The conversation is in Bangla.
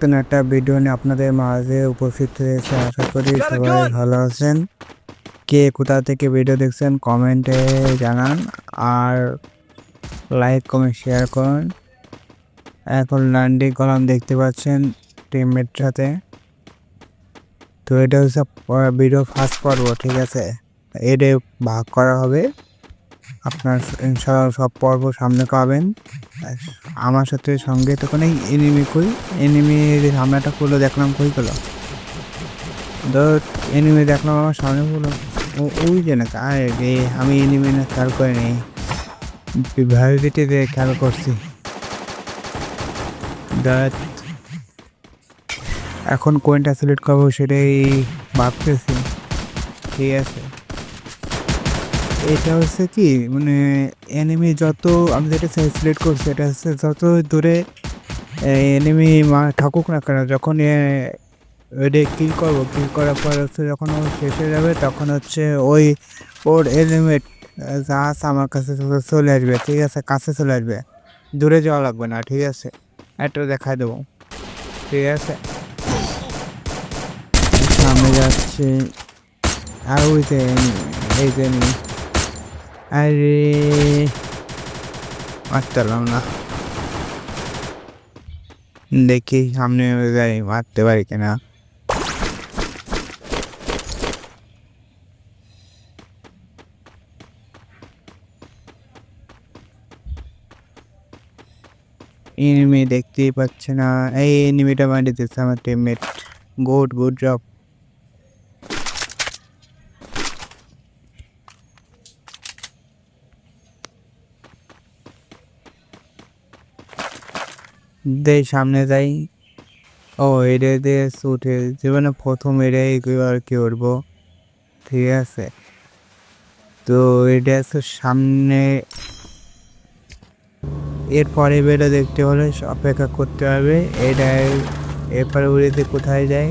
নতুন একটা ভিডিও নিয়ে আপনাদের মাঝে উপস্থিত হয়েছে। আশা করি সবাই ভালো আছেন। কে কোথা থেকে ভিডিও দেখছেন কমেন্টে জানান, আর লাইক কমেন্ট শেয়ার করুন। এখন ল্যান্ডিং করলাম, দেখতে পাচ্ছেন টিমমেট সাথে। তো এটা হচ্ছে ভিডিও ফার্স্ট পর্ব, ঠিক আছে। এটা ভাগ করা হবে, আপনার ইনশাআল্লাহ সব পর্ব সামনে পাবেন। আমার সাথে সঙ্গে তখন এই এনিমি হামলাটা করলো, দেখলাম কই করলো এনিমি দেখলাম আমার সামনে বললো ওই যে না আমি এনিমি না খেয়াল করিনি, ভ্যালিডিটিতে খেয়াল করছি। এখন কোনটা সিলেক্ট করবো সেটাই ভাবতেছি, ঠিক আছে। এটা হচ্ছে কি মানে এনিমি যত আমি যেটা সিলেক্ট করছি, এটা হচ্ছে যত দূরে এনিমি থাকুক না কেন, যখন ওইটা কিল করবো, কিল করার পর হচ্ছে যখন ও শেষ হয়ে যাবে, তখন হচ্ছে ওর এলিমেট যা আছে আমার কাছে চলে আসবে, ঠিক আছে, কাছে চলে আসবে, দূরে যাওয়া লাগবে না, ঠিক আছে। একটু দেখাই দেবো, ঠিক আছে। সামনে যাচ্ছে আর ওই যে এই যে আরে মারতাম না, দেখি সামনে যাই মারতে পারি কিনা। এনিমি দেখতেই পাচ্ছে না, এই এনিমিটা মারি দিচ্ছে আমার টিমমেট। Good job. দেই সামনে যাই। ও এটা দিয়ে উঠে জীবনে প্রথম এটাই আর কি উঠবো, ঠিক আছে। তো এটা হচ্ছে সামনে, এরপরে বেটা দেখতে হলে অপেক্ষা করতে হবে। এরপরে উড়েতে কোথায় যায়